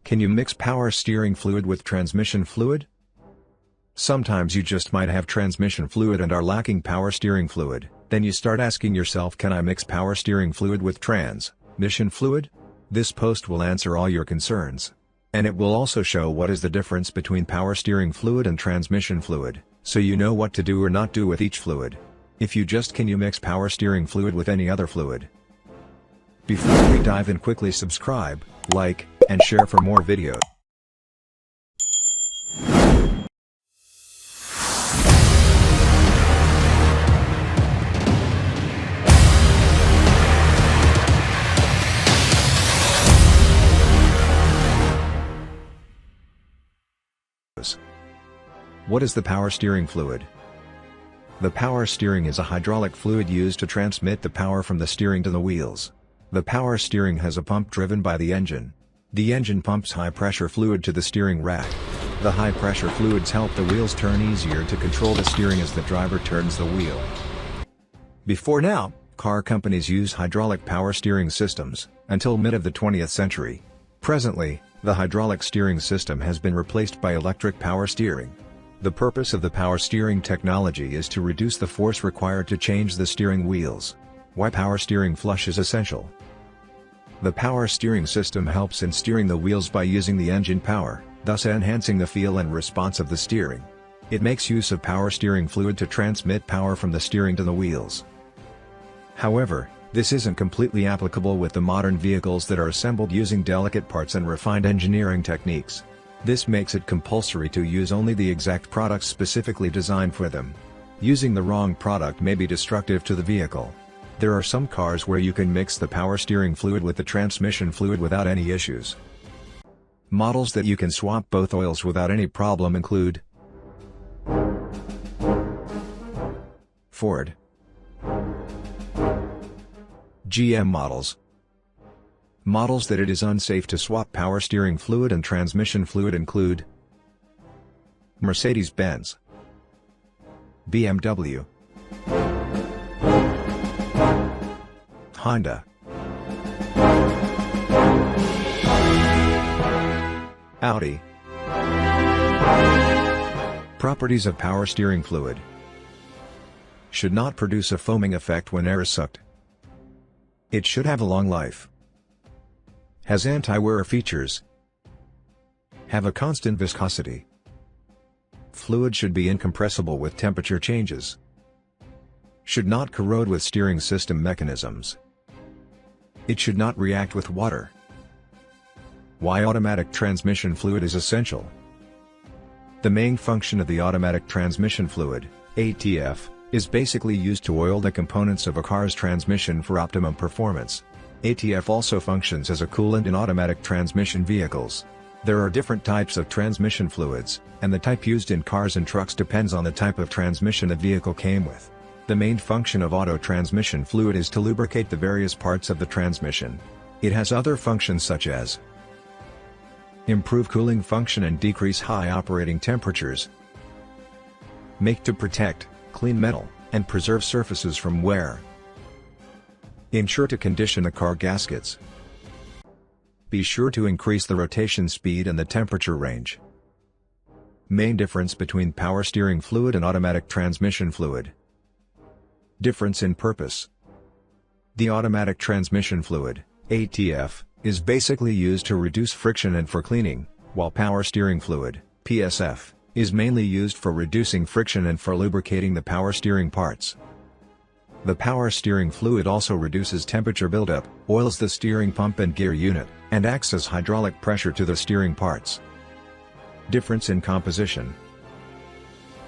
Can you mix power steering fluid with transmission fluid? Sometimes you just might have transmission fluid and are lacking power steering fluid. Then you start asking yourself, can I mix power steering fluid with transmission fluid? This post will answer all your concerns. And it will also show what is the difference between power steering fluid and transmission fluid, so you know what to do or not do with each fluid. If you just can you mix power steering fluid with any other fluid? Before we dive in, quickly subscribe, like, and share for more videos. What is the power steering fluid? The power steering is a hydraulic fluid used to transmit the power from the steering to the wheels. The power steering has a pump driven by the engine. The engine pumps high-pressure fluid to the steering rack. The high-pressure fluids help the wheels turn easier to control the steering as the driver turns the wheel. Before now, car companies use hydraulic power steering systems, until mid of the 20th century. Presently, the hydraulic steering system has been replaced by electric power steering. The purpose of the power steering technology is to reduce the force required to change the steering wheels. Why power steering flush is essential? The power steering system helps in steering the wheels by using the engine power, thus enhancing the feel and response of the steering. It makes use of power steering fluid to transmit power from the steering to the wheels. However, this isn't completely applicable with the modern vehicles that are assembled using delicate parts and refined engineering techniques. This makes it compulsory to use only the exact products specifically designed for them. Using the wrong product may be destructive to the vehicle. There are some cars where you can mix the power steering fluid with the transmission fluid without any issues. Models that you can swap both oils without any problem include Ford, GM models. Models that it is unsafe to swap power steering fluid and transmission fluid include Mercedes-Benz, BMW, Honda, Audi. Properties of power steering fluid: should not produce a foaming effect when air is sucked. It should have a long life. Has anti-wear features. Have a constant viscosity. Fluid should be incompressible with temperature changes. Should not corrode with steering system mechanisms. It should not react with water. Why automatic transmission fluid is essential. The main function of the automatic transmission fluid, ATF, is basically used to oil the components of a car's transmission for optimum performance. ATF also functions as a coolant in automatic transmission vehicles. There are different types of transmission fluids, and the type used in cars and trucks depends on the type of transmission the vehicle came with. The main function of auto transmission fluid is to lubricate the various parts of the transmission. It has other functions such as improve cooling function and decrease high operating temperatures, make to protect, clean metal, and preserve surfaces from wear, ensure to condition the car gaskets, be sure to increase the rotation speed and the temperature range. Main difference between power steering fluid and automatic transmission fluid. Difference in purpose. The automatic transmission fluid, ATF, is basically used to reduce friction and for cleaning, while power steering fluid, PSF, is mainly used for reducing friction and for lubricating the power steering parts. The power steering fluid also reduces temperature buildup, oils the steering pump and gear unit, and acts as hydraulic pressure to the steering parts. Difference in composition.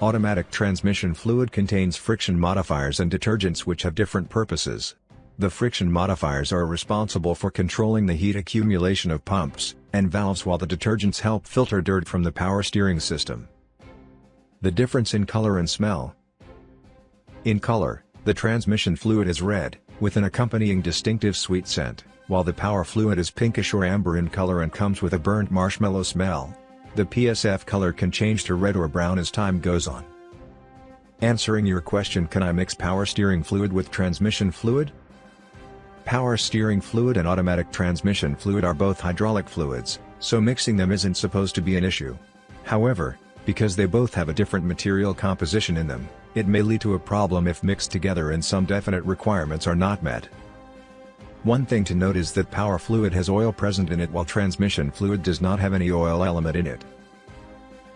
Automatic transmission fluid contains friction modifiers and detergents which have different purposes. The friction modifiers are responsible for controlling the heat accumulation of pumps and valves, while the detergents help filter dirt from the power steering system. The difference in color and smell. In color, the transmission fluid is red, with an accompanying distinctive sweet scent, while the power fluid is pinkish or amber in color and comes with a burnt marshmallow smell. The PSF color can change to red or brown as time goes on. Answering your question, can I mix power steering fluid with transmission fluid? Power steering fluid and automatic transmission fluid are both hydraulic fluids, so mixing them isn't supposed to be an issue. However, because they both have a different material composition in them, it may lead to a problem if mixed together and some definite requirements are not met. One thing to note is that power fluid has oil present in it while transmission fluid does not have any oil element in it.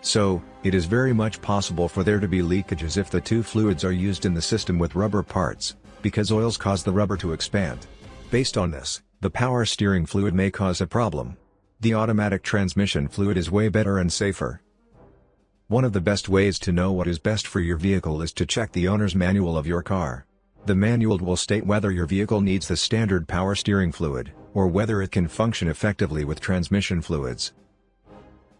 So, it is very much possible for there to be leakages if the two fluids are used in the system with rubber parts, because oils cause the rubber to expand. Based on this, the power steering fluid may cause a problem. The automatic transmission fluid is way better and safer. One of the best ways to know what is best for your vehicle is to check the owner's manual of your car. The manual will state whether your vehicle needs the standard power steering fluid, or whether it can function effectively with transmission fluids.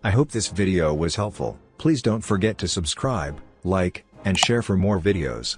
I hope this video was helpful. Please don't forget to subscribe, like, and share for more videos.